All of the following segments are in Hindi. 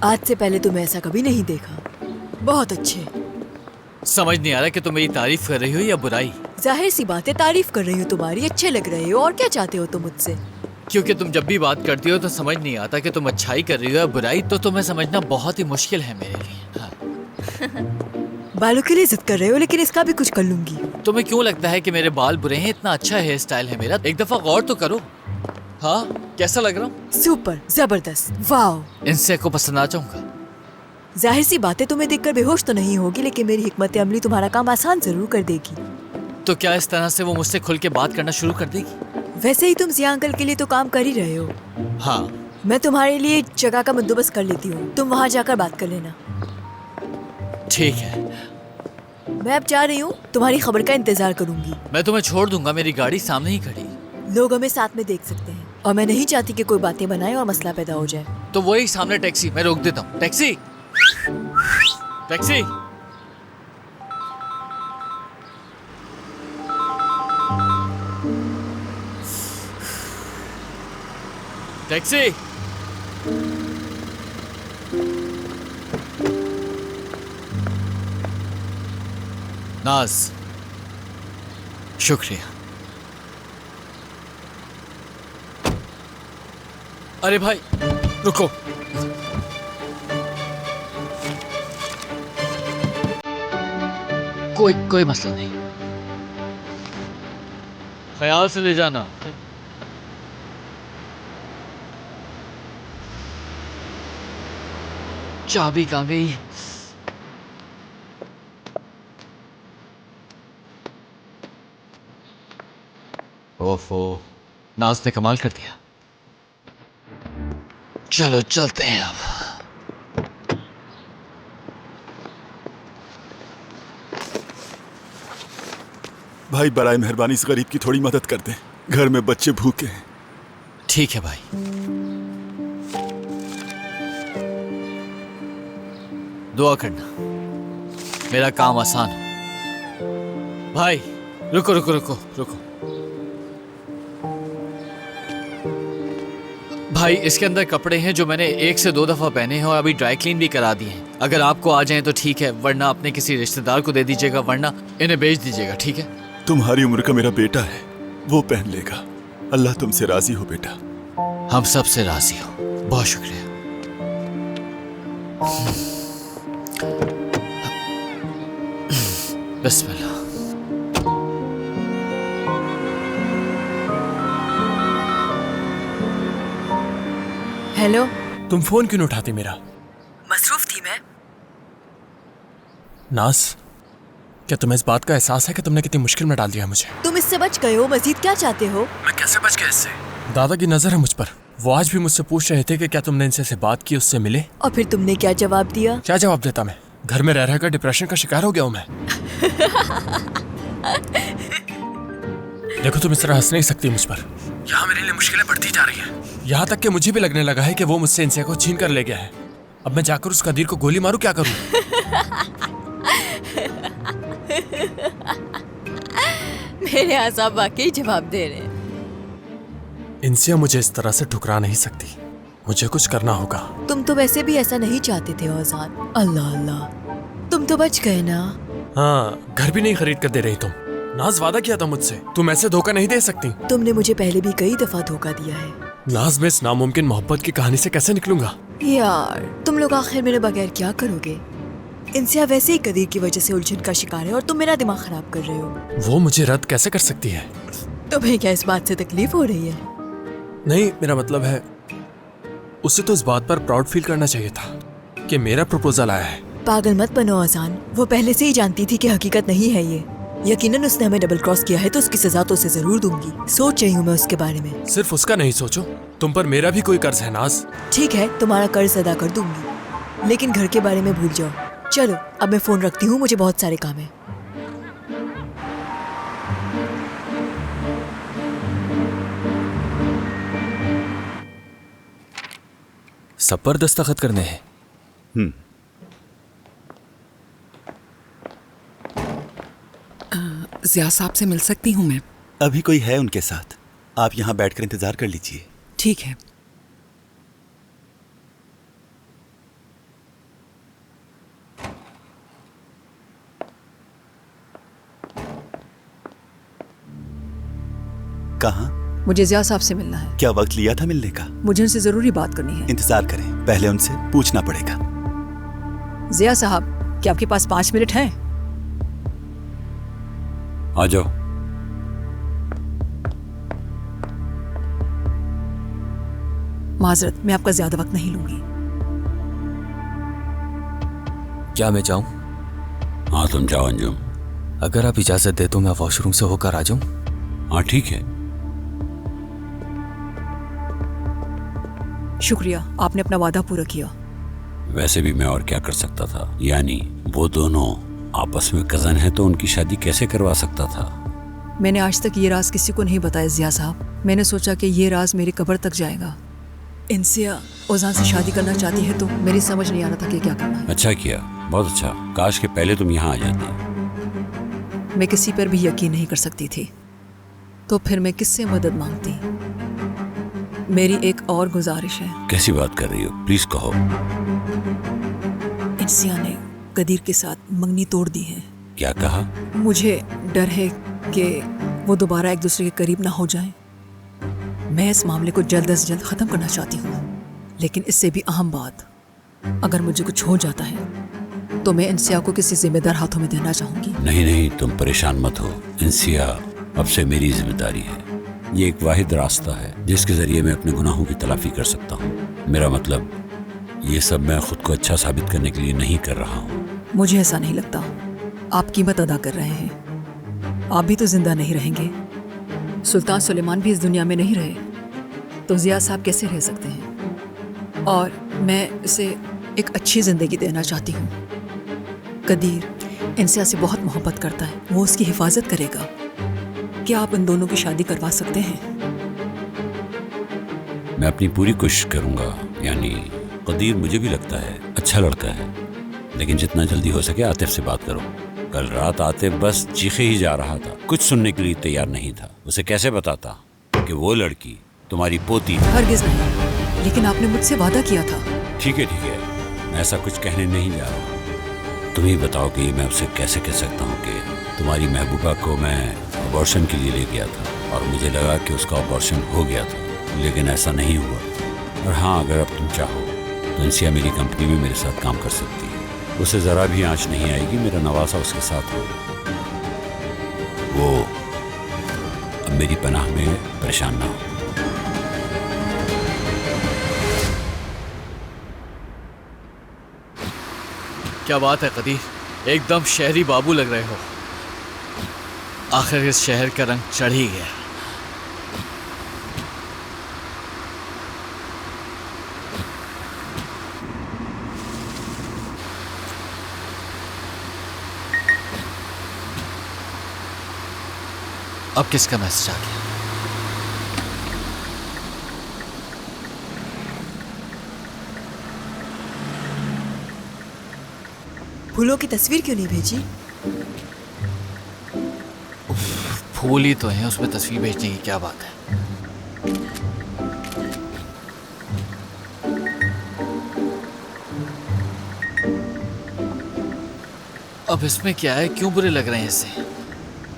आज से पहले तुम्हें ऐसा कभी नहीं देखा। बहुत अच्छे। समझ नहीं आ रहा कि तुम मेरी तारीफ कर रही हो या बुराई। जाहिर सी बात है, तारीफ कर रही हूँ तुम्हारी। अच्छे लग रहे हो। और क्या चाहते हो तुम मुझसे? क्योंकि तुम जब भी बात करती हो तो समझ नहीं आता कि तुम अच्छाई कर रही हो या बुराई, तो तुम्हें समझना बहुत ही मुश्किल है मेरे लिए। हाँ। बालों के लिए जिद कर रहे हो, लेकिन इसका भी कुछ कर लूंगी। तुम्हें क्यों लगता है कि मेरे बाल बुरे हैं? इतना अच्छा हेयर स्टाइल है मेरा, एक दफा गौर तो करो। हाँ, कैसा लग रहा हूँ? सुपर, जबरदस्त, वाओ। इनसे को पसंद आ जाऊंगा। जाहिर सी बात है, तुम्हें देखकर बेहोश तो नहीं होगी, लेकिन मेरी हिकमत अमली तुम्हारा काम आसान जरूर कर देगी। तो क्या इस तरह से वो मुझसे खुल के बात करना शुरू कर देगी? वैसे ही तुम जिया अंकल के लिए तो काम कर ही रहे हो। हाँ। मैं तुम्हारे लिए एक जगह का बंदोबस्त कर लेती हूँ, तुम वहाँ जाकर बात कर लेना। ठीक है। मैं अब जा रही हूँ, तुम्हारी खबर का इंतजार करूंगी। मैं तुम्हें छोड़ दूंगा, मेरी गाड़ी सामने ही खड़ी। लोग हमें साथ में देख सकते हैं, और मैं नहीं चाहती कि कोई बातें बनाए और मसला पैदा हो जाए। तो वही सामने टैक्सी, मैं रोक देता हूँ। Taxi, taxi. टैक्सी। नाज, शुक्रिया। अरे भाई रुको। कोई मसला नहीं, ख्याल से ले जाना। चाबी कहाँ गई? ओफो, नाज ने कमाल कर दिया। चलो चलते हैं अब। भाई बराए मेहरबानी इस गरीब की थोड़ी मदद कर दें, घर में बच्चे भूखे हैं। ठीक है भाई। दुआ करना मेरा काम आसान हो। भाई रुको रुको रुको रुको। भाई इसके अंदर कपड़े हैं जो मैंने 1 से 2 दफा पहने हैं और अभी ड्राई क्लीन भी करा दिए हैं। अगर आपको आ जाएं तो ठीक है, वरना अपने किसी रिश्तेदार को दे दीजिएगा, वरना इन्हें बेच दीजिएगा। ठीक है? तुम्हारी उम्र का मेरा बेटा है, वो पहन लेगा। अल्लाह तुमसे राजी हो बेटा। हम सब से राजी हो। बहुत शुक्रिया। बिस्मिल्लाह। हेलो। तुम फोन क्यों नहीं उठाती मेरा? मसरूफ थी मैं। नाज, क्या तुम्हें इस बात का एहसास है कि तुमने कितनी मुश्किल में डाल दिया मुझे? तुम इससे बच गए हो, मजीद क्या चाहते हो? मैं कैसे बच गया इससे? दादा की नजर है मुझ पर। वो आज भी मुझसे पूछ रहे थे कि क्या तुमने इनसे बात की, उससे मिले? और फिर तुमने क्या जवाब दिया? क्या जवाब देता मैं? घर में रह रहकर डिप्रेशन का शिकार हो गया हूँ मैं। देखो, तुम इस तरह हंस नहीं सकती मुझ पर। यहाँ मेरे लिए मुश्किलें बढ़ती जा रही है। यहाँ तक कि मुझे भी लगने लगा है कि वो मुझसे इनसे को छीन कर ले गया है। अब मैं जाकर उस कदीर को गोली मारूं, क्या करूं? मेरे आसाब वाकई जवाब दे रहे हैं। इनसे मुझे इस तरह से ठुकरा नहीं सकती, मुझे कुछ करना होगा। तुम तो वैसे भी ऐसा नहीं चाहते थे औजान। अल्लाह अल्लाह, तुम तो बच गए ना। हाँ, घर भी नहीं खरीद कर दे रही तुम। नाज, वादा किया था मुझसे, तुम ऐसे धोखा नहीं दे सकती। तुमने मुझे पहले भी कई दफा धोखा दिया है। नाज, मैं इस नामुमकिन मोहब्बत की कहानी से कैसे निकलूंगा? यार, तुम लोग आखिर मेरे बगैर क्या करोगे? इनसे वैसे ही कदीर की वजह से उलझन का शिकार है और तुम मेरा दिमाग खराब कर रहे हो। वो मुझे रद्द कैसे कर सकती है? तुम्हें क्या इस बात से तकलीफ हो रही है? नहीं, मेरा मतलब है उसे तो इस बात पर प्राउड फील करना चाहिए था कि मेरा प्रपोजल आया है। पागल मत बनो आजान, वो पहले से ही जानती थी कि हकीकत नहीं है ये। यकीनन उसने हमें डबल क्रॉस किया है, तो उसकी सजा तो उसे जरूर दूंगी। सोच रही हूँ मैं उसके बारे में। सिर्फ उसका नहीं सोचो, तुम पर मेरा भी कोई कर्ज है नाज। ठीक है, तुम्हारा कर्ज अदा कर दूंगी, लेकिन घर के बारे में भूल जाओ। चलो अब मैं फोन रखती हूँ, मुझे बहुत सारे काम है। सब पर दस्तखत करने हैं। ज़िया साहब से मिल सकती हूँ मैं? अभी कोई है उनके साथ, आप यहाँ बैठकर इंतजार कर लीजिए। ठीक है। कहाँ? मुझे जिया साहब से मिलना है। क्या वक्त लिया था मिलने का? मुझे उनसे जरूरी बात करनी है। इंतजार करें, पहले उनसे पूछना पड़ेगा। जिया साहब, क्या आपके पास 5 मिनट हैं? आ जाओ। माजरत, मैं आपका ज्यादा वक्त नहीं लूंगी। क्या मैं जाऊं? हाँ तुम जाओ अंजुम। अगर आप इजाजत दे तो मैं वॉशरूम से होकर आ जाऊं? हाँ ठीक है। शुक्रिया, आपने अपना वादा पूरा किया। वैसे भी मैं और क्या कर सकता था, यानी वो दोनों आपस में कजन हैं तो उनकी शादी कैसे करवा सकता था। मैंने आज तक ये राज किसी को नहीं बताया जिया साहब। मैंने सोचा कि ये राज मेरी कब्र तक जाएगा। इंसिया ओजान से शादी करना चाहती है तो मेरी समझ नहीं आ रहा था कि क्या करना है। अच्छा किया, बहुत अच्छा। काश के पहले तुम यहाँ आ जाती। मैं किसी पर भी यकीन नहीं कर सकती थी, तो फिर मैं किससे मदद मांगती? मेरी एक और गुजारिश है। कैसी बात कर रही हो, प्लीज कहो। इंसिया ने कदीर के साथ मंगनी तोड़ दी है। क्या कहा? मुझे डर है कि वो दोबारा एक दूसरे के करीब ना हो जाएं। मैं इस मामले को जल्द से जल्द ख़त्म करना चाहती हूँ, लेकिन इससे भी अहम बात, अगर मुझे कुछ हो जाता है तो मैं इंसिया को किसी जिम्मेदार हाथों में देना चाहूँगी। नहीं नहीं, तुम परेशान मत हो। इंसिया अब से मेरी जिम्मेदारी है। ये एक वाहिद रास्ता है जिसके जरिए मैं अपने गुनाहों की तलाफी कर सकता हूँ। मेरा मतलब, ये सब मैं खुद को अच्छा साबित करने के लिए नहीं कर रहा हूँ। मुझे ऐसा नहीं लगता। आप कीमत अदा कर रहे हैं। आप भी तो जिंदा नहीं रहेंगे। सुल्तान सुलेमान भी इस दुनिया में नहीं रहे, तो जिया साहब कैसे रह सकते हैं? और मैं इसे एक अच्छी जिंदगी देना चाहती हूँ। कदीर इंसिया से बहुत मोहब्बत करता है, वो उसकी हिफाजत करेगा। क्या आप इन दोनों की शादी करवा सकते हैं? मैं अपनी पूरी कोशिश करूंगा। यानी कदीर मुझे भी लगता है अच्छा लड़का है, लेकिन जितना जल्दी हो सके आतिफ से बात करो। कल रात आतिफ बस चीखे ही जा रहा था, कुछ सुनने के लिए तैयार नहीं था। उसे कैसे बताता कि वो लड़की तुम्हारी पोती है? हरगिज़ नहीं, लेकिन आपने मुझसे वादा किया था। ठीक है, मैं ऐसा कुछ कहने नहीं जा रहा। तुम ही बताओ कि मैं उसे कैसे कह सकता हूँ कि तुम्हारी महबूबा को मैं अबॉर्शन के लिए ले गया था और मुझे लगा कि उसका अबॉर्शन हो गया था, लेकिन ऐसा नहीं हुआ। और हाँ, अगर अब तुम चाहो तो इंसिया मेरी कंपनी में मेरे साथ काम कर सकती है। उसे ज़रा भी आँच नहीं आएगी, मेरा नवासा उसके साथ होगा। वो अब मेरी पनाह में परेशान ना हो। क्या बात है कदीर, एकदम शहरी बाबू लग रहे हो। आखिर इस शहर का रंग चढ़ ही गया। अब किसका मैसेज आ गया? फूलों की तस्वीर क्यों नहीं भेजी? फूल ही तो है, उसमें तस्वीर भेजने की क्या बात है? अब इसमें क्या है, क्यों बुरे लग रहे हैं इससे?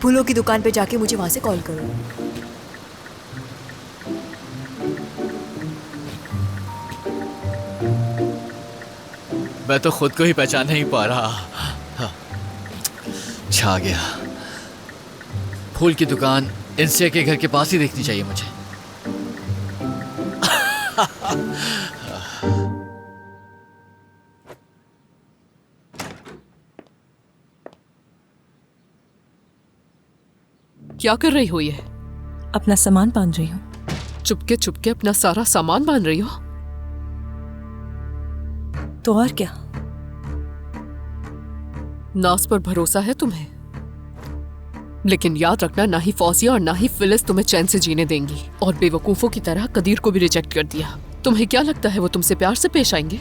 फूलों की दुकान पे जाके मुझे वहां से कॉल करो। मैं तो खुद को ही पहचान नहीं पा रहा। हाँ, छा गया। फूल की दुकान इंसिया के घर के पास ही देखनी चाहिए मुझे। क्या कर रही हो ये? अपना सामान बांध रही हूँ। चुपके चुपके अपना सारा सामान बांध रही हो? तो और क्या? नाज पर भरोसा है तुम्हें, लेकिन याद रखना, ना ही फौजिया और ना ही फिलिस तुम्हें चैन से जीने देंगी। और बेवकूफों की तरह कदीर को भी रिजेक्ट कर दिया। तुम्हें क्या लगता है वो तुमसे प्यार से पेश आएंगे?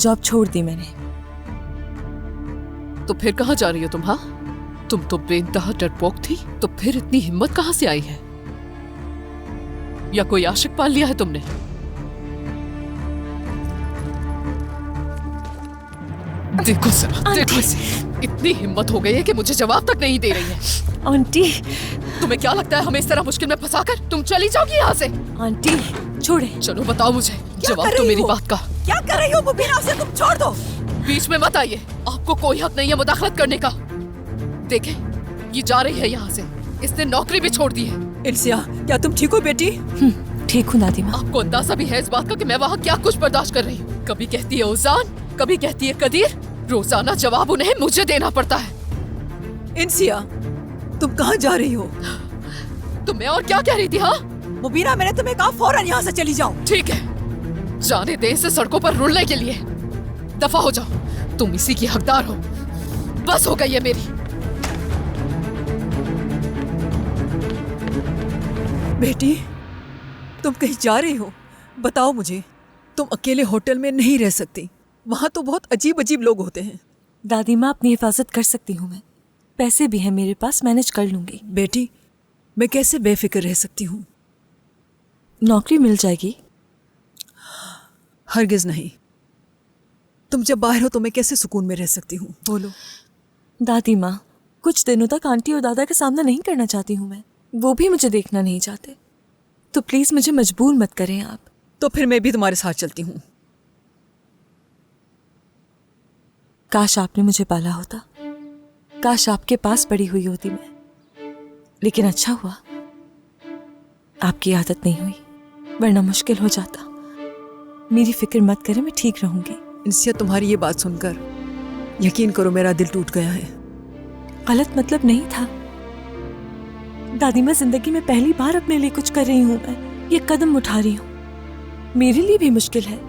जॉब छोड़ दी मैंने। तो फिर कहाँ जा रही हो तुम? हाँ, तुम तो बेइंतहा डरपोक थी, तो फिर इतनी हिम्मत कहाँ से आई है? या कोई आशिक पाल लिया है तुमने? देखो सर, देखो इसे, इतनी हिम्मत हो गई है कि मुझे जवाब तक नहीं दे रही है। आंटी तुम्हें क्या लगता है हमें इस तरह मुश्किल में फंसाकर तुम चली जाओगी यहाँ से? आंटी छोड़े। चलो बताओ मुझे जवाब दो मेरी बात का। क्या कर रही हो मुबीना? उसे तुम छोड़ दो। बीच में मत आइए, आपको कोई हक नहीं है मुदाखलत करने का। देखें, ये जा रही है यहाँ से, इसने नौकरी भी छोड़ दी है। इल्सिया, क्या तुम ठीक हो बेटी? ठीक हूँ दादी माँ। आपको अंदाजा भी है इस बात का कि मैं वहाँ क्या कुछ बर्दाश्त कर रही हूँ। कभी कहती है उजान, कभी कहती है कदीर, रोजाना जवाब उन्हें मुझे देना पड़ता है। इंसिया, तुम कहाँ जा रही हो? तो मैं और क्या कह रही थी? हाँ मुबीना, मैंने तुम्हें कहा फौरन यहाँ से चली जाओ। ठीक है, जाने दे इसे सड़कों पर रुलने के लिए। दफा हो जाओ, तुम इसी की हकदार हो। बस हो गई है मेरी। बेटी, तुम कहीं जा रही हो? बताओ मुझे। तुम अकेले होटल में नहीं रह सकती, वहां तो बहुत अजीब अजीब लोग होते हैं। दादी माँ, अपनी हिफाजत कर सकती हूँ मैं। पैसे भी हैं मेरे पास, मैनेज कर लूंगी। बेटी, मैं कैसे बेफिक्र रह सकती हूँ? नौकरी मिल जाएगी। हरगिज नहीं। तुम जब बाहर हो तो मैं कैसे सुकून में रह सकती हूँ? बोलो। दादी माँ, कुछ दिनों तक आंटी और दादा का सामना नहीं करना चाहती हूँ मैं। वो भी मुझे देखना नहीं चाहते, तो प्लीज मुझे मजबूर मत करें आप। तो फिर मैं भी तुम्हारे साथ चलती हूँ। काश आपने मुझे पाला होता, काश आपके पास पड़ी हुई होती मैं। लेकिन अच्छा हुआ आपकी आदत नहीं हुई, वरना मुश्किल हो जाता। मेरी फिक्र मत करें, मैं ठीक रहूंगी। इंसिया, तुम्हारी ये बात सुनकर यकीन करो मेरा दिल टूट गया है। गलत मतलब नहीं था दादी माँ, जिंदगी में पहली बार अपने लिए कुछ कर रही हूँ मैं। ये कदम उठा रही हूँ, मेरे लिए भी मुश्किल है।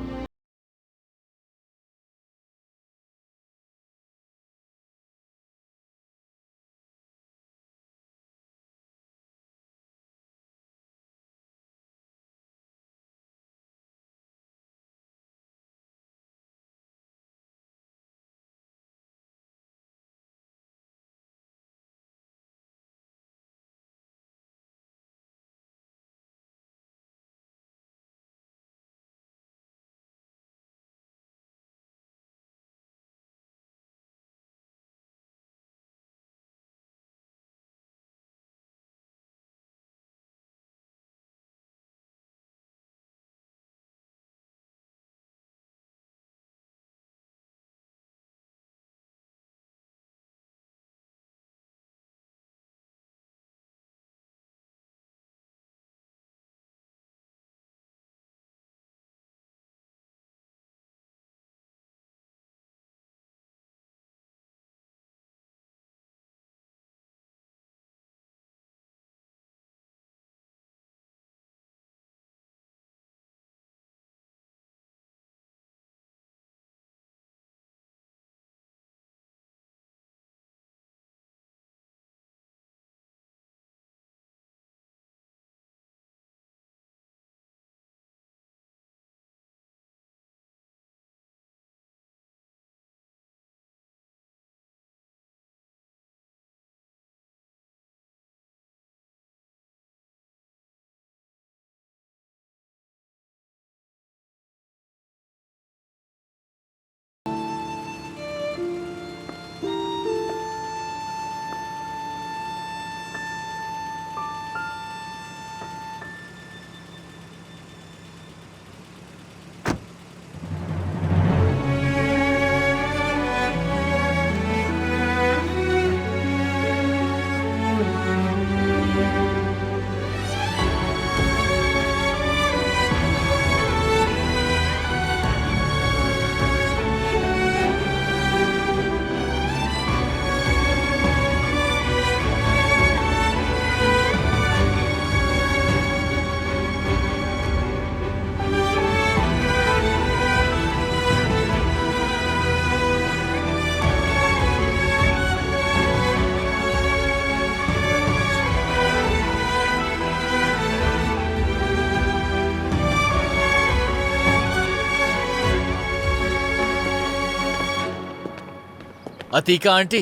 अतीका आंटी,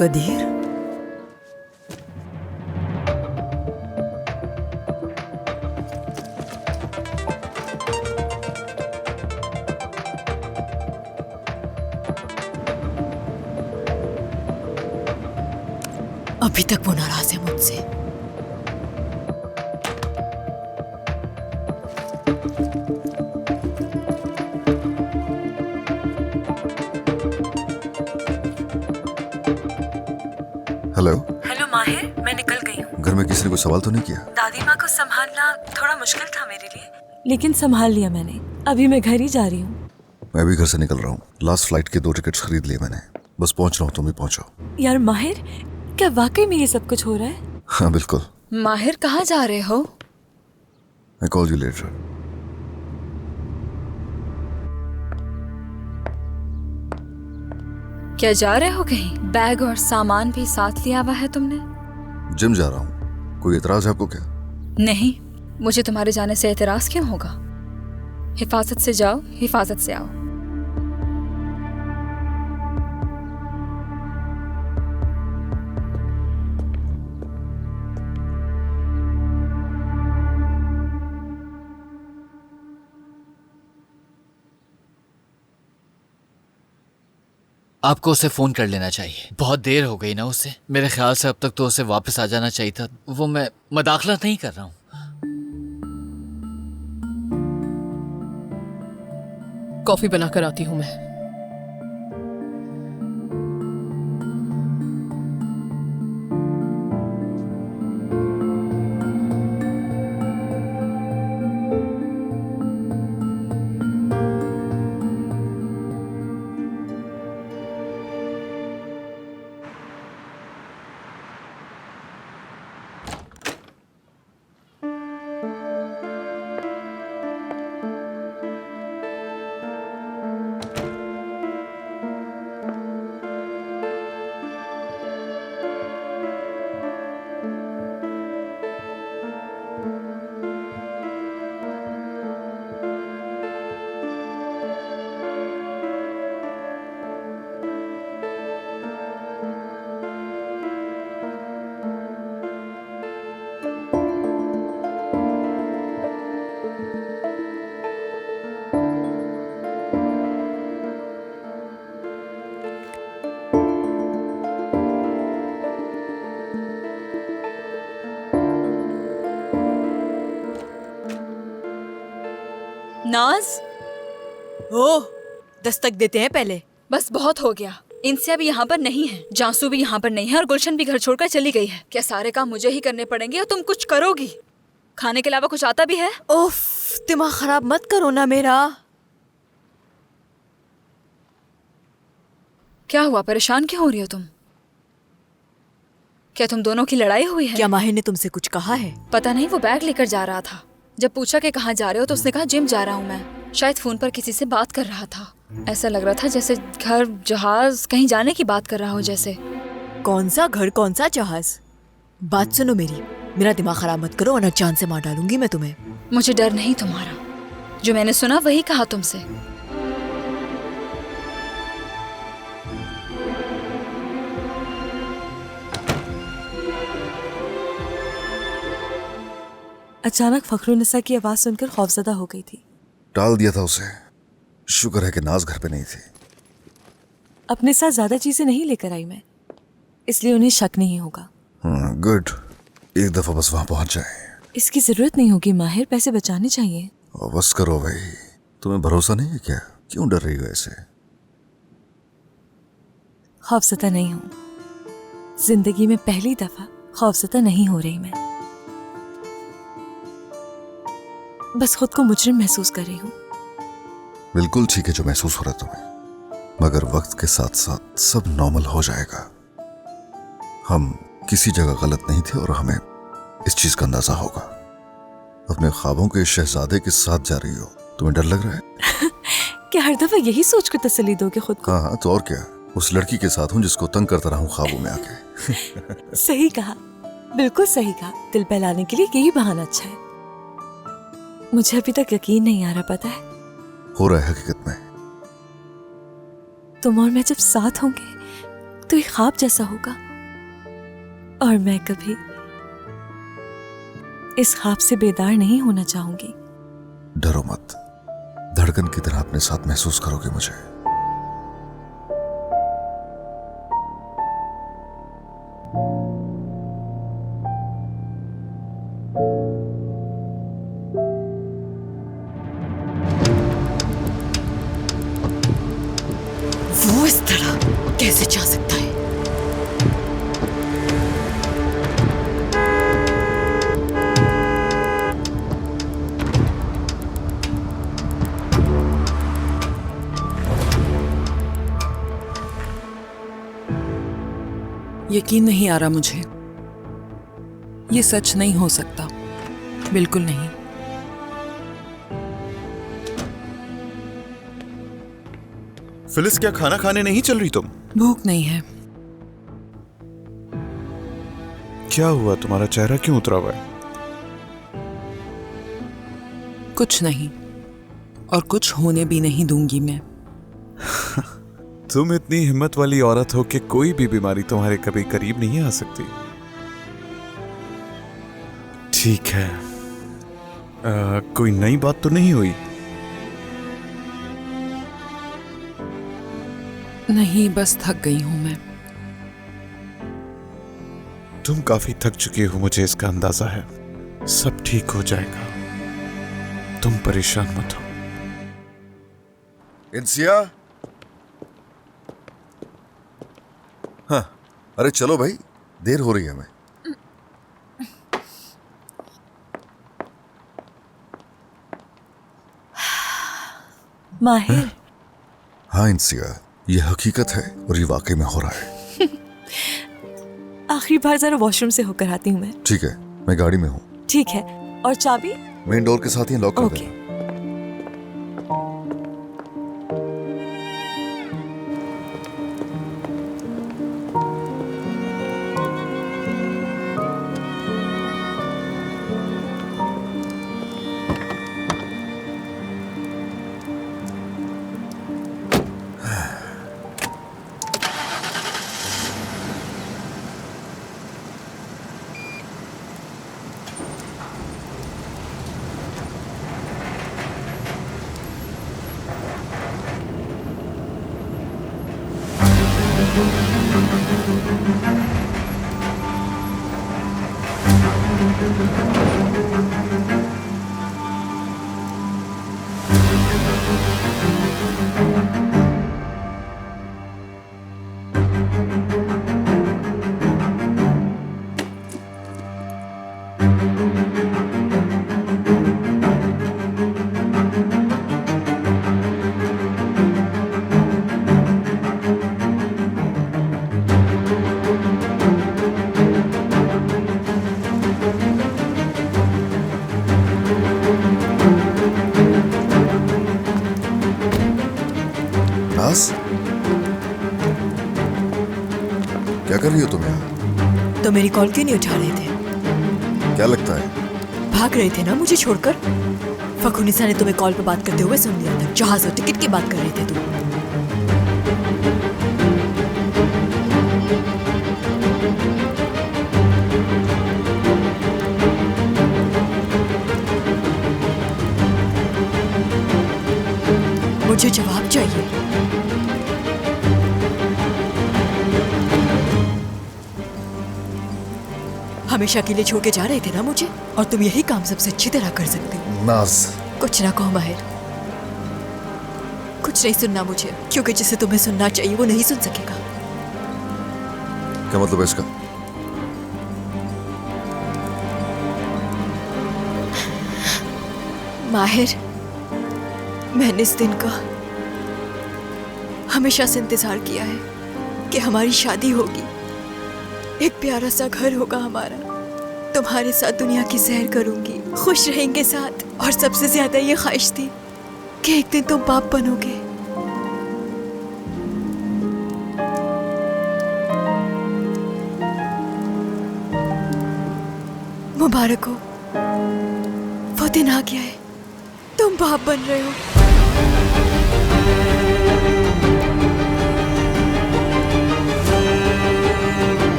कदीर, अभी तक वो नाराज है मुझसे। हेलो। हेलो माहिर, मैं निकल गई हूँ। घर में किसी ने कोई सवाल तो नहीं किया? दादी माँ को संभालना थोड़ा मुश्किल था मेरे लिए, लेकिन संभाल लिया मैंने। अभी मैं घर ही जा रही हूँ। मैं भी घर से निकल रहा हूँ। लास्ट फ्लाइट के 2 टिकट्स खरीद लिए मैंने। बस पहुंच रहा हूँ, तुम भी पहुंचो। यार माहिर, क्या वाकई में ये सब कुछ हो रहा है? हाँ बिल्कुल। माहिर कहाँ जा रहे हो? I call you later. क्या जा रहे हो कहीं? बैग और सामान भी साथ लिया हुआ है तुमने? जिम जा रहा हूँ। कोई एतराज है आपको क्या? नहीं, मुझे तुम्हारे जाने से एतराज क्यों होगा? हिफाजत से जाओ, हिफाजत से आओ। आपको उसे फोन कर लेना चाहिए। बहुत देर हो गई ना उसे। मेरे ख्याल से अब तक तो उसे वापस आ जाना चाहिए था। वो मैं मदाखलत नहीं कर रहा हूँ। कॉफी बनाकर आती हूँ मैं। नाज, ओह, दस्तक देते हैं पहले। बस बहुत हो गया। इंसिया भी यहाँ पर नहीं है, जासू भी यहाँ पर नहीं है और गुलशन भी घर छोड़कर चली गई है। क्या सारे काम मुझे ही करने पड़ेंगे और तुम कुछ करोगी? खाने के अलावा कुछ आता भी है? ओफ, दिमाग खराब मत करो ना मेरा। क्या हुआ, परेशान क्यों हो रही हो तुम? क्या तुम दोनों की लड़ाई हुई है? क्या माहिर ने तुमसे कुछ कहा है? पता नहीं, वो बैग लेकर जा रहा था। जब पूछा कि कहाँ जा रहे हो तो उसने कहा जिम जा रहा हूँ मैं। शायद फोन पर किसी से बात कर रहा था। ऐसा लग रहा था जैसे घर, जहाज, कहीं जाने की बात कर रहा हो जैसे। कौन सा घर, कौन सा जहाज? बात सुनो मेरी, मेरा दिमाग खराब मत करो वरना जान से मार डालूंगी मैं तुम्हें। मुझे डर नहीं तुम्हारा, जो मैंने सुना वही कहा तुमसे। अचानक फखरुन्निसा की आवाज सुनकर खौफजदा हो गई थी। टाल दिया था उसे। शुक्र है कि नाज घर पे नहीं थी। अपने साथ ज्यादा चीजें नहीं लेकर आई मैं, इसलिए उन्हें शक नहीं होगा। गुड, एक दफा बस वहां पहुंच जाए। इसकी जरूरत नहीं होगी माहिर, पैसे बचाने चाहिए। बस करो भाई, तुम्हें भरोसा नहीं है क्या? क्यों डर रही हो ऐसे? खौफजदा नहीं हूँ, जिंदगी में पहली दफा खौफजदा नहीं हो रही मैं। बस खुद को मुजरिम महसूस कर रही हूँ। बिल्कुल ठीक है जो महसूस हो रहा है तुम्हें, मगर वक्त के साथ साथ सब नॉर्मल हो जाएगा। हम किसी जगह गलत नहीं थे और हमें इस चीज का अंदाजा होगा। अपने ख्वाबों के शहजादे के साथ जा रही हो, तुम्हें डर लग रहा है? क्या हर दफा यही सोचकर तसल्ली दोगे खुद को? हाँ तो और क्या, उस लड़की के साथ हूँ जिसको तंग करता रहा हूँ ख्वाबों में आके। सही कहा, बिल्कुल सही कहा। दिल बहलाने के लिए यही बहाना अच्छा है। मुझे अभी तक यकीन नहीं आ रहा, पता है? हो रहा है हकीकत में। तुम और मैं जब साथ होंगे तो एक ख्वाब जैसा होगा और मैं कभी इस ख्वाब से बेदार नहीं होना चाहूंगी। डरो मत, धड़कन की तरह अपने साथ महसूस करोगे मुझे। कैसे चाह सकता है? यकीन नहीं आ रहा मुझे। ये सच नहीं हो सकता, बिल्कुल नहीं। फिलिस, क्या खाना खाने नहीं चल रही तुम? भूख नहीं है। क्या हुआ? तुम्हारा चेहरा क्यों उतरा हुआ है? कुछ नहीं, और कुछ होने भी नहीं दूंगी मैं। तुम इतनी हिम्मत वाली औरत हो कि कोई भी बीमारी तुम्हारे कभी करीब नहीं आ सकती। ठीक है, कोई नई बात तो नहीं हुई? नहीं, बस थक गई हूं मैं। तुम काफी थक चुकी हो, मुझे इसका अंदाजा है। सब ठीक हो जाएगा, तुम परेशान मत हो। इंसिया, हाँ, अरे चलो भाई, देर हो रही है हमें। माहिर। हाँ इंसिया, ये हकीकत है और ये वाकई में हो रहा है। आखिरी बार जरा वॉशरूम से होकर आती हूँ मैं। ठीक है, मैं गाड़ी में हूँ। ठीक है, और चाबी? मेन डोर के साथ ही लॉक कर ओके। देना। क्या कर रही हो तुम यहाँ? तो मेरी कॉल क्यों नहीं उठा रहे थे? क्या लगता है? भाग रहे थे ना मुझे छोड़कर? फखुनिसा ने तुम्हें कॉल पे बात करते हुए सुन लिया था। जहाज और टिकट की बात कर रहे थे तुम। मुझे जवाब चाहिए। हमेशा के लिए छोड़ के जा रहे थे ना मुझे, और तुम यही काम सबसे अच्छी तरह कर सकते हो। नाज, कुछ ना कहो माहिर, कुछ नहीं सुनना मुझे, क्योंकि जिसे तुम्हें सुनना चाहिए वो नहीं सुन सकेगा। क्या मतलब है इसका? माहिर, मैंने इस दिन का हमेशा से इंतजार किया है कि हमारी शादी होगी, एक प्यारा सा घर होगा हमारा, तुम्हारे साथ दुनिया की सैर करूंगी, खुश रहेंगे साथ, और सबसे ज्यादा ये ख्वाहिश थी कि एक दिन तुम बाप बनोगे। मुबारक हो, वो दिन आ गया है, तुम बाप बन रहे हो।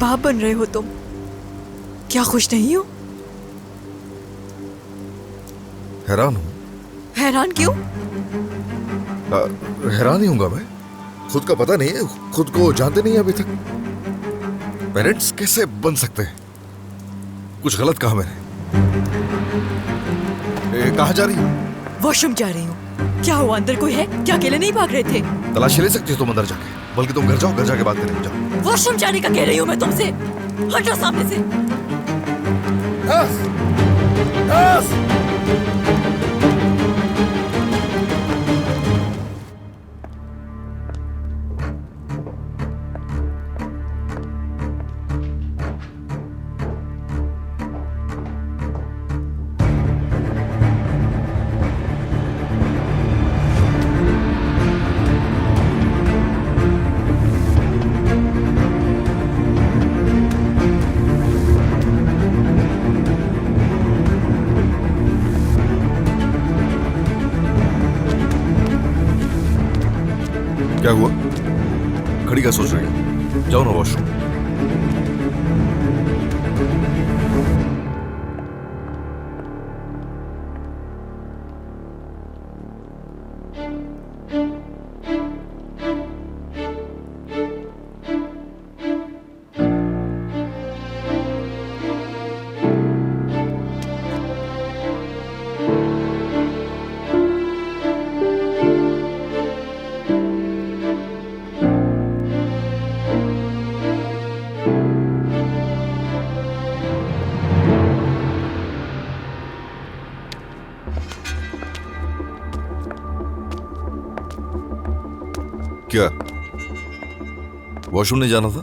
बाप बन रहे हो तुम, क्या खुश नहीं हो? हैरान हूँ। हैरान क्यों? हैरान ही हूँगा मैं। खुद का पता नहीं है, खुद को जानते नहीं अभी तक। पेरेंट्स कैसे बन सकते हैं? कुछ गलत कहा मैंने? कहाँ जा रही हो? वॉशरूम जा रही हूँ। क्या हुआ, अंदर कोई है क्या? अकेले नहीं भाग रहे थे? तलाशी ले सकती हो तुम अंदर जाके, बल्कि तुम घर जाओ, घर जाके बात करेंगे। जाओ। वॉशरूम जाने का कह रही हूँ मैं तुमसे। हटो सामने से। क्या हुआ? खड़ी क्या सोच रही है? जाओ ना वॉशरूम। क्या वॉशरूम नहीं जाना था?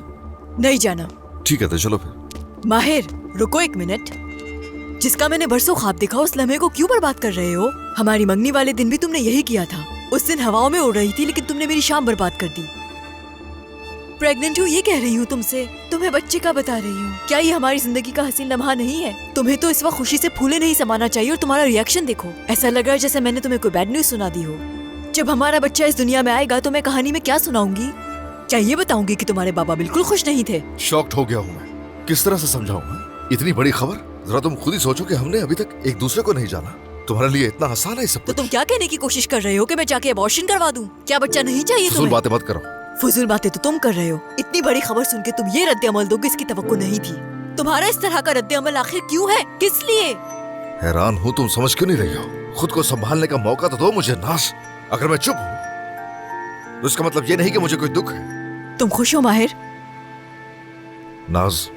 नहीं जाना। ठीक है तो चलो फिर। माहिर रुको एक मिनट। जिसका मैंने बरसों ख्वाब देखा उस लम्हे को क्यों बर्बाद कर रहे हो? हमारी मंगनी वाले दिन भी तुमने यही किया था। उस दिन हवाओं में उड़ रही थी लेकिन तुमने मेरी शाम बर्बाद कर दी। प्रेग्नेंट हूँ ये कह रही हूँ तुमसे, तुम्हें बच्चे का बता रही हूँ। क्या ये हमारी जिंदगी का हसीन लम्हा नहीं है? तुम्हें तो इस वक्त खुशी से फूले नहीं समाना चाहिए और तुम्हारा रिएक्शन देखो, ऐसा लग रहा है जैसे मैंने तुम्हें कोई बैड न्यूज सुना दी हो। जब हमारा बच्चा इस दुनिया में आएगा तो मैं कहानी में क्या सुनाऊंगी? क्या ये बताऊंगी कि तुम्हारे बाबा बिल्कुल खुश नहीं थे? शॉक्ड हो गया हूँ मैं। किस तरह से समझाऊं मैं? इतनी बड़ी खबर, जरा तुम खुद ही सोचो कि हमने अभी तक एक दूसरे को नहीं जाना। तुम्हारे लिए इतना आसान है सब तो तुम क्या कहने की कोशिश कर रहे हो कि मैं जाके अबॉर्शन करवा दूं? क्या बच्चा नहीं चाहिए फजूल तुम्हें? बातें मत करो। फजूल बातें तो तुम कर रहे हो। इतनी बड़ी खबर सुन के तुम ये रद्द अमल दोगे इसकी तवक्को नहीं थी। तुम्हारा इस तरह का रद्द अमल आखिर क्यों है? किस लिए? हैरान हूँ तुम समझ क्यों नहीं रही हो। खुद को संभालने का मौका तो दो मुझे नाज। अगर मैं चुप हूँ तो इसका मतलब ये नहीं कि मुझे कोई दुख है। तुम खुश हो माहिर? नाज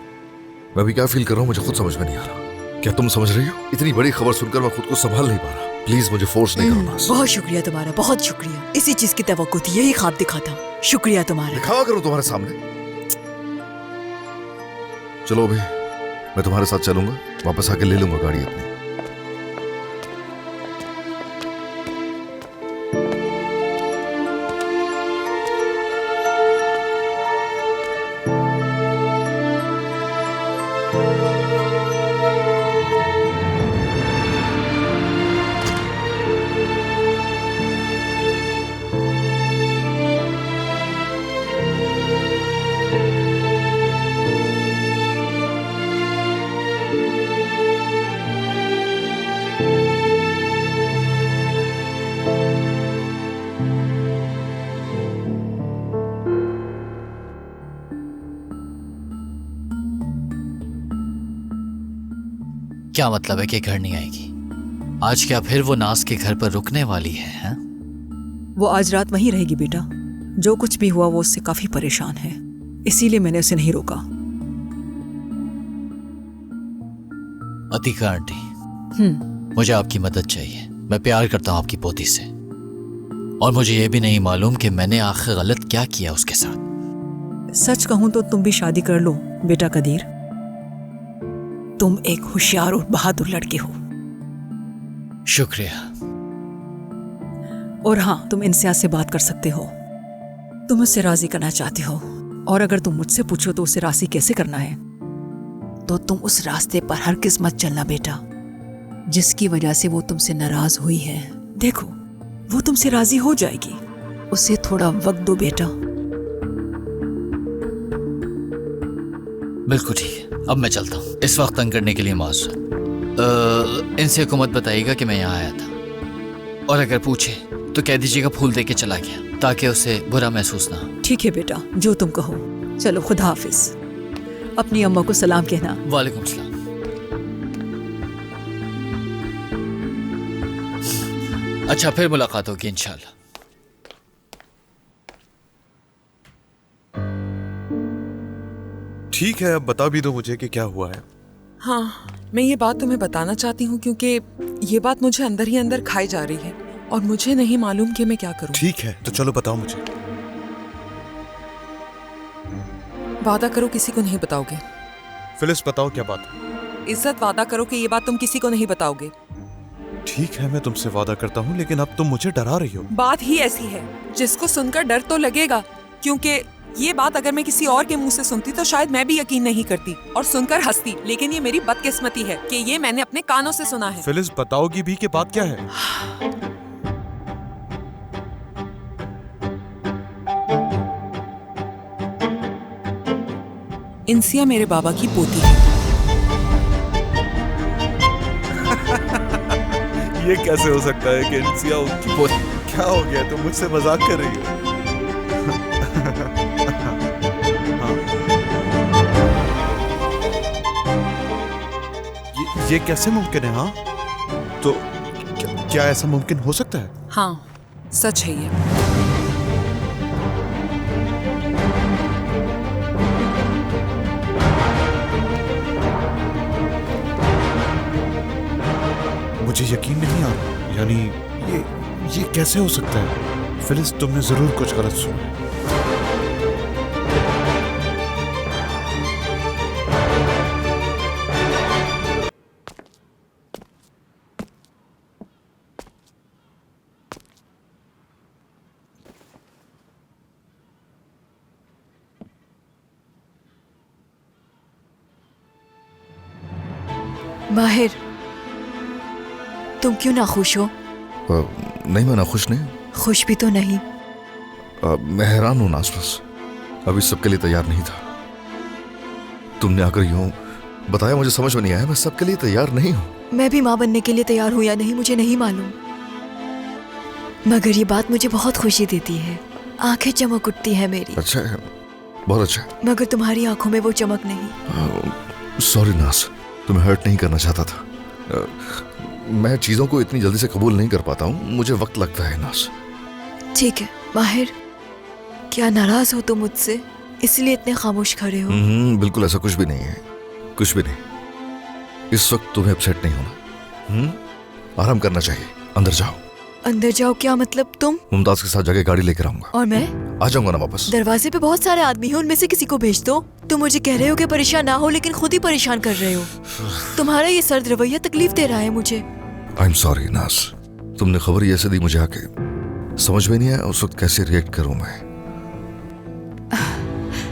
मैं भी क्या फील कर रहा हूँ मुझे खुद समझ में नहीं आ रहा। क्या तुम समझ रही हो? इतनी बड़ी खबर सुनकर मैं खुद को संभाल नहीं पा रहा। प्लीज मुझे फोर्स नहीं करो नाज। बहुत शुक्रिया तुम्हारा, बहुत शुक्रिया। इसी चीज की तवक्को थी, यही ख्वाब दिखा था। शुक्रिया तुम्हारा। दिखावा करूं तुम्हारे सामने? चलो अभी मैं तुम्हारे साथ चलूंगा, वापस आके ले लूंगा गाड़ी अपनी। क्या मतलब है कि घर नहीं आएगी? आज क्या फिर वो नाज के घर पर रुकने वाली है? वो आज रात वहीं रहेगी बेटा। जो कुछ भी हुआ वो उससे काफी परेशान है, इसीलिए मैंने उसे नहीं रोका। अतिका आंटी, मुझे आपकी मदद चाहिए। मैं प्यार करता हूँ आपकी पोती से और मुझे ये भी नहीं मालूम कि मैंने आखिर गलत क्या किया उसके साथ। सच कहूं तो तुम भी शादी कर लो बेटा कदीर। तुम एक होशियार और बहादुर लड़के हो। शुक्रिया। और हाँ, तुम इंसिया से बात कर सकते हो। तुम उससे राजी करना चाहते हो और अगर तुम मुझसे पूछो तो उसे राजी कैसे करना है तो तुम उस रास्ते पर हरगिज़ मत चलना बेटा जिसकी वजह से वो तुमसे नाराज हुई है। देखो वो तुमसे राजी हो जाएगी, उसे थोड़ा वक्त दो बेटा। बिल्कुल ठीक है, अब मैं चलता हूँ। इस वक्त तंग करने के लिए माजूर। इनसे को मत बताइएगा कि मैं यहाँ आया था और अगर पूछे तो कह दीजिएगा फूल दे के चला गया, ताकि उसे बुरा महसूस ना हो। ठीक है बेटा, जो तुम कहो। चलो, खुदा हाफिज। अपनी अम्मा को सलाम कहना। वालेकुम सलाम। अच्छा, फिर मुलाकात होगी इंशाल्लाह। ठीक है, अब बता भी दो मुझे कि क्या हुआ है। हाँ, मैं ये बात तुम्हें बताना चाहती हूँ क्योंकि ये बात मुझे अंदर ही अंदर खाई जा रही है और मुझे नहीं मालूम कि मैं क्या करूँ। ठीक है, तो चलो बताओ मुझे। वादा करो किसी को नहीं बताओगे। फिलिस, बताओ क्या बात है। इज्जत, वादा करो कि ये बात तुम किसी को नहीं बताओगे। ठीक है, मैं तुमसे वादा करता हूँ, लेकिन अब तुम मुझे डरा रही हो। बात ही ऐसी है जिसको सुनकर डर तो लगेगा, क्योंकि ये बात अगर मैं किसी और के मुंह से सुनती तो शायद मैं भी यकीन नहीं करती और सुनकर हंसती, लेकिन ये मेरी बदकिस्मती है कि ये मैंने अपने कानों से सुना है। फिलिस, बताओगी भी कि बात क्या है? इंसिया मेरे बाबा की पोती है। ये कैसे हो सकता है कि इंसिया उनकी पोती? क्या हो गया, तुम मुझसे मजाक कर रही हो? ये कैसे मुमकिन है? हाँ, तो क्या ऐसा मुमकिन हो सकता है? हाँ, सच है ये। मुझे यकीन नहीं आ रहा। यानी ये कैसे हो सकता है? फिलिस, तुमने जरूर कुछ गलत सुना है। माहिर, तुम क्यों ना खुश हो? नहीं, मैं नाखुश नहीं। खुश भी तो नहीं। मैं हैरान हूं नास, बस अभी सबके लिए तैयार नहीं था। तुमने आकर यूं बताया, मुझे समझ में नहीं आया। मैं सबके लिए तैयार नहीं हूं। मैं भी माँ बनने के लिए तैयार हूँ या नहीं मुझे नहीं मालूम, मगर ये बात मुझे बहुत खुशी देती है। आंखें चमक उठती है मेरी। अच्छा है, बहुत अच्छा है। मगर तुम्हारी आंखों में वो चमक नहीं। सॉरी नास, तुम्हें हर्ट नहीं करना चाहता था। मैं चीजों को इतनी जल्दी से कबूल नहीं कर पाता हूँ, मुझे वक्त लगता है नास। ठीक है माहिर, क्या नाराज हो तुम मुझसे, इसलिए इतने खामोश खड़े हो? बिल्कुल ऐसा कुछ भी नहीं है, कुछ भी नहीं। इस वक्त तुम्हें अपसेट नहीं होना। आराम करना चाहिए। अंदर जाओ। अंदर जाओ क्या मतलब? तुम मुमताज के साथ जाके गाड़ी लेकर आऊंगा। और मैं आ जाऊंगा ना वापस। दरवाजे पे बहुत सारे आदमी हैं, उनमें से किसी को भेज दो। तुम मुझे कह रहे हो कि परेशान ना हो, लेकिन खुद ही परेशान कर रहे हो। तुम्हारा ये सर्द रवैया तकलीफ दे रहा है मुझे। आई एम सॉरी नास, तुमने खबर ही ऐसे दी मुझे आके, समझ में नहीं आया उस वक्त कैसे रिएक्ट करूं मैं।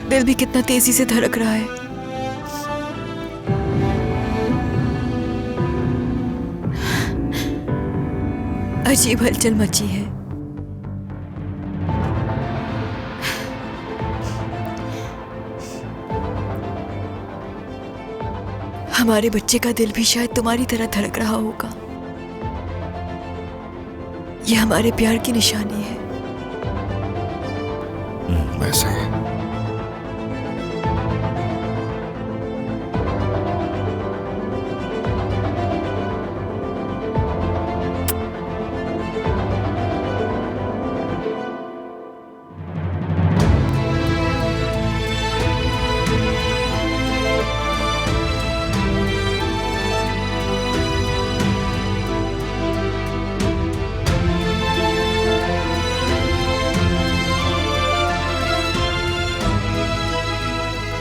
दिल भी कितना तेजी से धड़क रहा है। अजीब हलचल मची है। हमारे बच्चे का दिल भी शायद तुम्हारी तरह धड़क रहा होगा। यह हमारे प्यार की निशानी है। वैसे ही।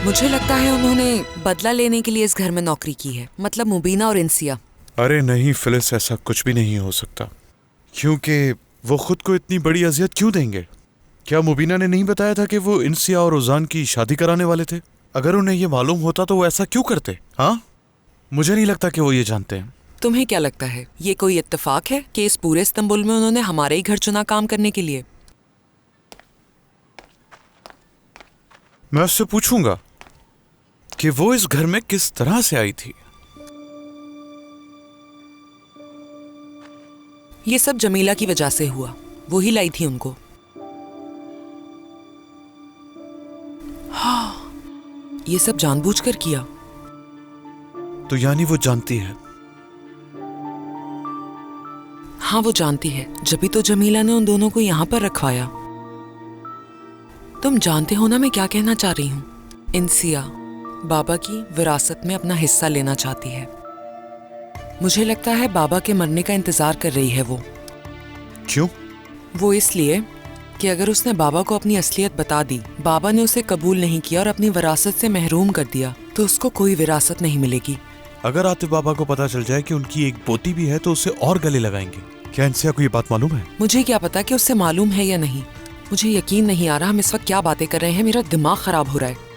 मुझे लगता है उन्होंने बदला लेने के लिए इस घर में नौकरी की है, मतलब मुबीना और इंसिया। अरे नहीं फिलिस, ऐसा कुछ भी नहीं हो सकता, क्योंकि वो खुद को इतनी बड़ी अजियत क्यों देंगे? क्या मुबीना ने नहीं बताया था कि वो इंसिया और उजान की शादी कराने वाले थे? अगर उन्हें ये मालूम होता तो वो ऐसा क्यों करते? हाँ, मुझे नहीं लगता कि वो ये जानते हैं। तुम्हें क्या लगता है ये कोई इत्तेफाक है कि इस पूरे इस्तांबुल में उन्होंने हमारे ही घर चुना काम करने के लिए? मैं उससे पूछूंगा कि वो इस घर में किस तरह से आई थी। ये सब जमीला की वजह से हुआ। वो ही लाई थी उनको। हाँ, ये सब जानबूझकर किया। तो यानी वो जानती है? हाँ, वो जानती है, जभी तो जमीला ने उन दोनों को यहाँ पर रखवाया। तुम जानते हो ना मैं क्या कहना चाह रही हूँ। इंसिया बाबा की विरासत में अपना हिस्सा लेना चाहती है। मुझे लगता है बाबा के मरने का इंतजार कर रही है वो। क्यों? वो इसलिए कि अगर उसने बाबा को अपनी असलियत बता दी, बाबा ने उसे कबूल नहीं किया और अपनी विरासत से महरूम कर दिया, तो उसको कोई विरासत नहीं मिलेगी। अगर आतिफ बाबा को पता चल जाए कि उनकी एक पोती भी है तो उसे और गले लगाएंगे। क्या इंसिया को ये बात मालूम है? मुझे क्या पता कि उससे मालूम है या नहीं। मुझे यकीन नहीं आ रहा हम इस वक्त क्या बातें कर रहे हैं। मेरा दिमाग खराब हो रहा है।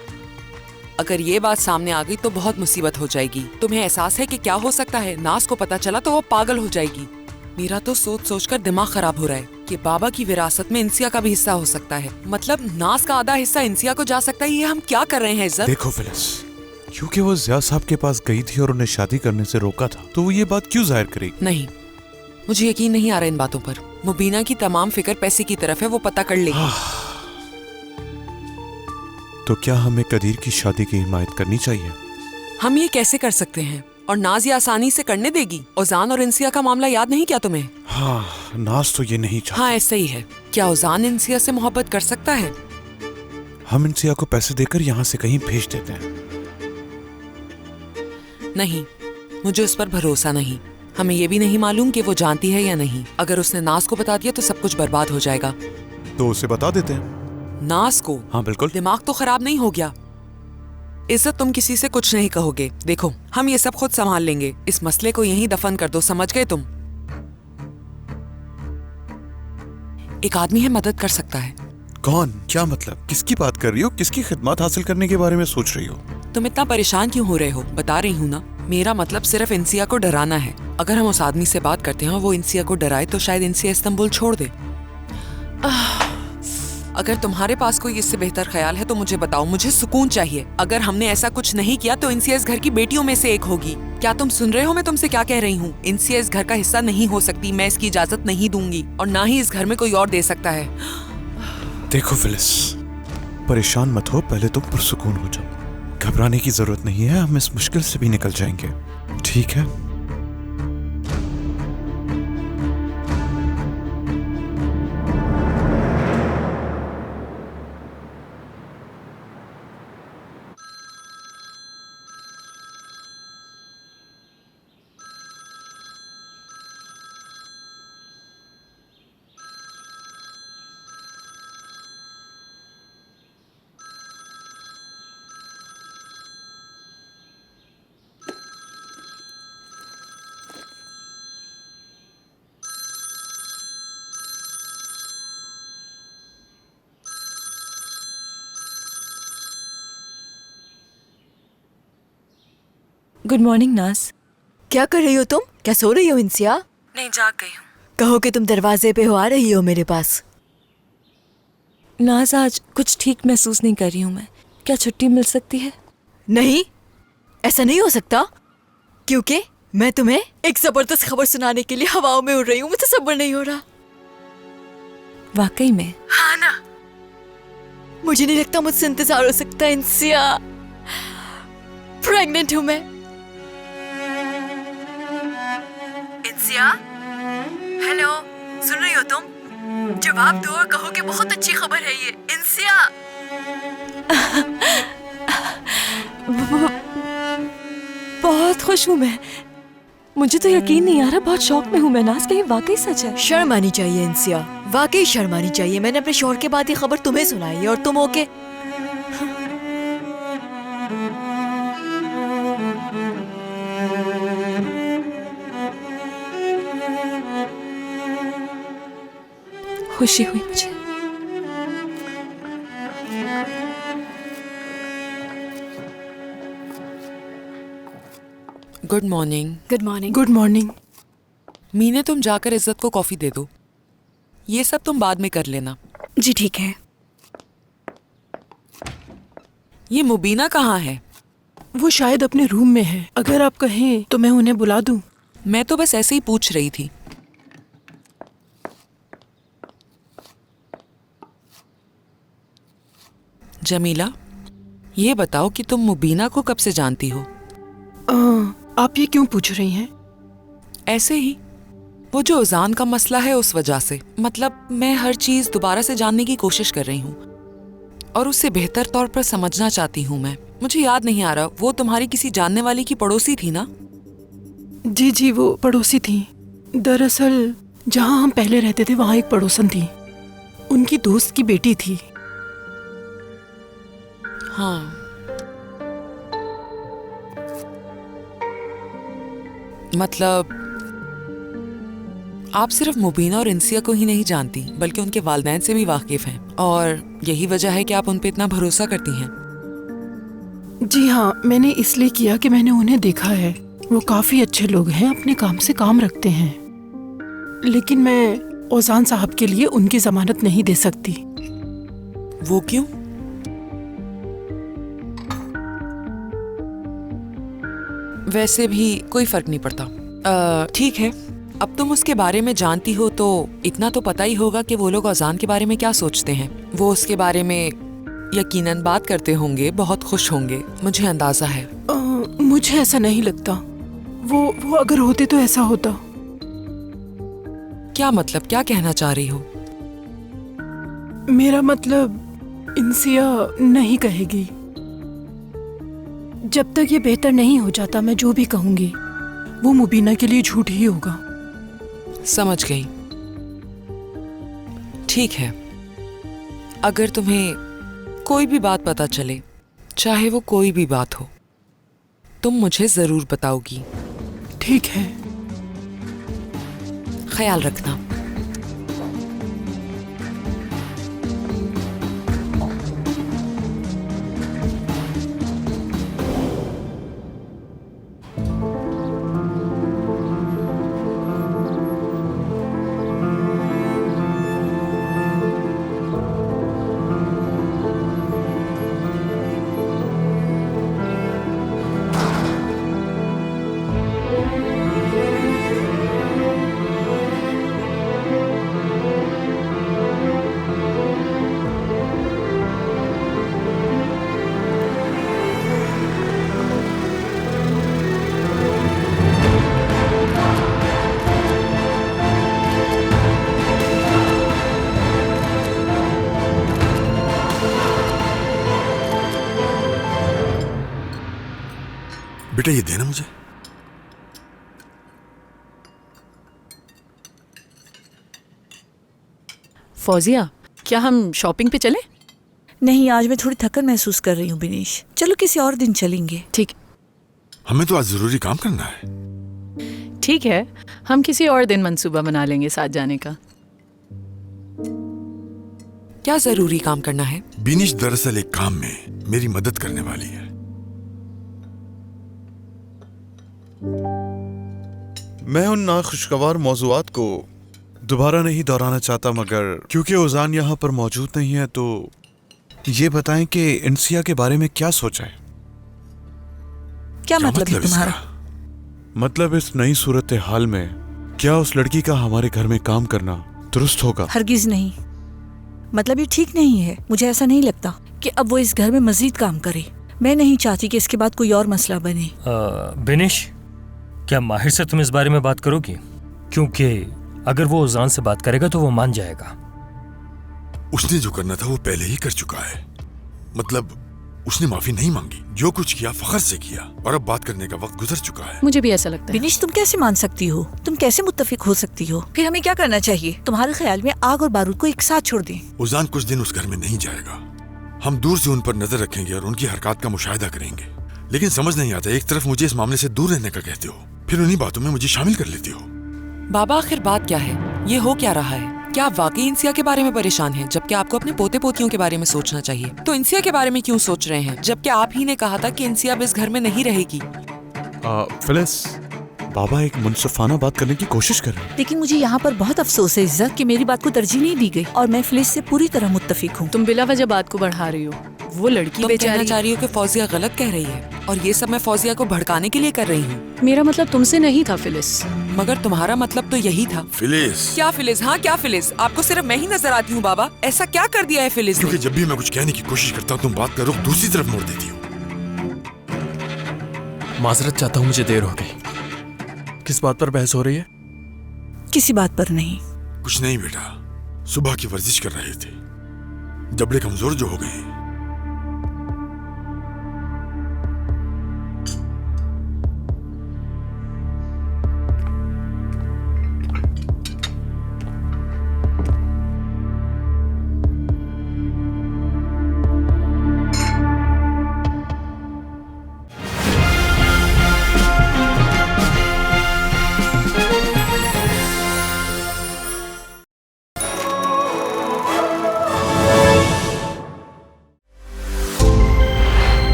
अगर ये बात सामने आ गई तो बहुत मुसीबत हो जाएगी। तुम्हें एहसास है कि क्या हो सकता है? नाज को पता चला तो वो पागल हो जाएगी। मेरा तो सोच सोचकर दिमाग खराब हो रहा है कि बाबा की विरासत में इंसिया का भी हिस्सा हो सकता है। मतलब नाज का आधा हिस्सा इंसिया को जा सकता है। ये हम क्या कर रहे हैं इज्जत? देखो फिलिस, क्योंकि वो जिया साहब के पास गई थी और उन्हें शादी करने से रोका था, तो वो ये बात क्यों जाहिर करेगी? नहीं, मुझे यकीन नहीं आ रहा इन बातों पर। मुबीना की तमाम फिक्र पैसे की तरफ है, वो पता कर लेगी। तो क्या हमें कदीर की शादी की हिमायत करनी चाहिए? हम ये कैसे कर सकते हैं? और नाज ये आसानी से करने देगी? ओजान और इंसिया का मामला याद नहीं क्या तुम्हें? हाँ, नाज तो ये नहीं चाहती। हाँ, ऐसा ही है। क्या ओजान इंसिया से मोहब्बत कर सकता है? हम इंसिया को पैसे देकर यहाँ से कहीं भेज देते हैं। नहीं, मुझे उस पर भरोसा नहीं। हमें ये भी नहीं मालूम कि वो जानती है या नहीं। अगर उसने नाज को बता दिया तो सब कुछ बर्बाद हो जाएगा। तो उसे बता देते हैं। नाज को? हाँ बिल्कुल। दिमाग तो खराब नहीं हो गया? इज्जत, तुम किसी से कुछ नहीं कहोगे। देखो, हम ये सब खुद संभाल लेंगे। इस मसले को यहीं दफन कर दो, समझ गए तुम? एक आदमी है, मदद कर सकता है। कौन? क्या मतलब? किसकी बात कर रही हो? किसकी खिदमत हासिल करने के बारे में सोच रही हो? तुम इतना परेशान क्यों हो रहे हो? बता रही हूँ ना, मेरा मतलब सिर्फ इंसिया को डराना है। अगर हम उस आदमी से बात करते हैं और वो इंसिया को डराए तो शायद इंसिया इस्तांबुल छोड़ दे। अगर तुम्हारे पास कोई इससे बेहतर ख्याल है तो मुझे बताओ। मुझे सुकून चाहिए। अगर हमने ऐसा कुछ नहीं किया तो इंसिया इस घर की बेटियों में से एक होगी। क्या तुम सुन रहे हो मैं तुमसे क्या कह रही हूँ? इंसिया इस घर का हिस्सा नहीं हो सकती। मैं इसकी इजाजत नहीं दूंगी और ना ही इस घर में कोई और दे सकता है। देखो फिलिस, परेशान मत हो, पहले तुम पुरसुकून हो जाओ। घबराने की जरूरत नहीं है, हम इस मुश्किल से भी निकल जाएंगे, ठीक है? गुड मॉर्निंग नाज। क्या कर रही हो तुम? क्या सो रही हो इंसिया? नहीं, जाग गई हूँ। कहो कि तुम दरवाजे पे हो, आ रही हो मेरे पास। नाज, आज कुछ ठीक महसूस नहीं कर रही हूँ मैं। क्या छुट्टी मिल सकती है? नहीं, ऐसा नहीं हो सकता, क्योंकि मैं तुम्हें एक जबरदस्त खबर सुनाने के लिए हवाओं में उड़ रही हूँ। मुझे सब्र नहीं हो रहा। वाकई में? हाँ ना। मुझे नहीं लगता मुझसे इंतजार हो सकता इंसिया। प्रेग्नेंट हूँ मैं। इंसिया, हेलो, सुन रही हो तुम? जवाब दो और कहो कि बहुत अच्छी खबर है ये। इंसिया। बहुत खुश हूँ मैं। मुझे तो यकीन नहीं आ रहा, बहुत शौक में हूँ मैं नाज। कहीं वाकई सच है? शर्म आनी चाहिए इंसिया, वाकई शर्म आनी चाहिए। मैंने अपने शौहर के बाद ये खबर तुम्हें सुनाई है और तुम ओके। खुशी हुई मुझे। Good morning. Good morning. Good morning. मीने, तुम जाकर इज्जत को कॉफी दे दो। ये सब तुम बाद में कर लेना। जी ठीक है। ये मुबीना कहाँ है? वो शायद अपने रूम में है। अगर आप कहें तो मैं उन्हें बुला दूं। मैं तो बस ऐसे ही पूछ रही थी। जमीला, ये बताओ कि तुम मुबीना को कब से जानती हो? आप ये क्यों पूछ रही हैं? ऐसे ही, वो जो उजान का मसला है उस वजह से। मतलब मैं हर चीज दोबारा से जानने की कोशिश कर रही हूँ और उससे बेहतर तौर पर समझना चाहती हूँ मैं। मुझे याद नहीं आ रहा, वो तुम्हारी किसी जानने वाली की पड़ोसी थी ना? जी जी, वो पड़ोसी थी। दरअसल जहाँ हम पहले रहते थे वहाँ एक पड़ोसन थी, उनकी दोस्त की बेटी थी। हाँ, मतलब आप सिर्फ मुबीना और इंसिया को ही नहीं जानती बल्कि उनके वालिदैन से भी वाकिफ हैं, और यही वजह है कि आप उन पे इतना भरोसा करती हैं। जी हाँ, मैंने इसलिए किया कि मैंने उन्हें देखा है। वो काफी अच्छे लोग हैं, अपने काम से काम रखते हैं। लेकिन मैं ओजान साहब के लिए उनकी जमानत नहीं दे सकती। वो क्यों? वैसे भी कोई फर्क नहीं पड़ता। ठीक है, अब तुम उसके बारे में जानती हो तो इतना तो पता ही होगा कि वो लोग अजान के बारे में क्या सोचते हैं। वो उसके बारे में यकीनन बात करते होंगे, बहुत खुश होंगे, मुझे अंदाजा है। मुझे ऐसा नहीं लगता। वो अगर होते तो ऐसा होता। क्या मतलब, क्या कहना चाह रही हो? मेरा मतलब इंसिया नहीं कहेगी। जब तक ये बेहतर नहीं हो जाता, मैं जो भी कहूंगी वो मुबीना के लिए झूठ ही होगा। समझ गई। ठीक है, अगर तुम्हें कोई भी बात पता चले, चाहे वो कोई भी बात हो, तुम मुझे जरूर बताओगी। ठीक है, ख्याल रखना। बेटा ये देना मुझे। फौजिया, क्या हम शॉपिंग पे चले? नहीं, आज मैं थोड़ी थकन महसूस कर रही हूँ बिनीश। चलो किसी और दिन चलेंगे। ठीक। हमें तो आज जरूरी काम करना है। ठीक है, हम किसी और दिन मंसूबा बना लेंगे साथ जाने का। क्या जरूरी काम करना है? बिनीश दरअसल एक काम में मेरी मदद करने वाली है। मैं उन नाखुशगवार मौज़ूआत को दोबारा नहीं दोहराना चाहता, मगर क्योंकि ओजान यहाँ पर मौजूद नहीं है तो ये बताएं कि इंसिया के बारे में क्या सोचा है। क्या मतलब है तुम्हारा? मतलब इस नई सूरत हाल में क्या उस लड़की का हमारे घर में काम करना दुरुस्त होगा? हरगिज नहीं। मतलब ये ठीक नहीं है। मुझे ऐसा नहीं लगता कि अब वो इस घर में मजीद काम करे। मैं नहीं चाहती कि इसके बाद कोई और मसला बने। बिनिश, क्या माहिर से तुम इस बारे में बात करोगी? क्योंकि अगर वो उजान से बात करेगा तो वो मान जाएगा। उसने जो करना था वो पहले ही कर चुका है। मतलब उसने माफी नहीं मांगी, जो कुछ किया फखर से किया, और अब बात करने का वक्त गुजर चुका है। मुझे भी ऐसा लगता है। बिनिश, तुम कैसे मान सकती हो? तुम कैसे मुत्तफिक हो सकती हो? फिर हमें क्या करना चाहिए? तुम्हारे ख्याल में आग और बारूद को एक साथ छोड़ दें? उजान कुछ दिन उस घर में नहीं जाएगा। हम दूर से उन पर नजर रखेंगे और उनकी हरकत का मुशाहिदा करेंगे। लेकिन समझ नहीं आता, एक तरफ मुझे इस मामले से दूर रहने का कहते हो, फिर उन्हीं बातों में मुझे शामिल कर लेती हो। बाबा, आखिर बात क्या है? ये हो क्या रहा है? क्या आप वाकई इंसिया के बारे में परेशान हैं, जबकि आपको अपने पोते पोतियों के बारे में सोचना चाहिए? तो इंसिया के बारे में क्यों सोच रहे हैं, जबकि आप ही ने कहा था कि इंसिया अब इस घर में नहीं रहेगी? फिलिस, बाबा एक मुनसफाना बात करने की कोशिश कर रहे हैं। लेकिन मुझे यहाँ पर बहुत अफसोस है इज्जत कि मेरी बात को तरजीह नहीं दी गई, और मैं फिलिस से पूरी तरह मुत्तफिक हूँ। तुम बिला वजह बात को बढ़ा रही हो। वो लड़की तुम कहना बेचारी चाह रही हो कि फौजिया गलत कह रही है? और ये सब मैं फौजिया को भड़काने के लिए कर रही हूँ। मेरा मतलब तुमसे नहीं था फिलिस। मगर तुम्हारा मतलब तो यही था। फिलिस। क्या फिलिस? हाँ क्या फिलिस? आपको सिर्फ मैं ही नजर आती हूँ बाबा? ऐसा क्या कर दिया है फिलिस ने? क्योंकि जब भी मैं कुछ कहने की कोशिश करता हूँ तुम बात का रुख दूसरी तरफ मोड़ देती हो। माजरत चाहता हूँ, मुझे देर हो गई। किस बात पर बहस हो रही है? किसी बात पर नहीं। कुछ नहीं बेटा, सुबह की वर्जिश कर रहे थे, जबड़े कमजोर जो हो गए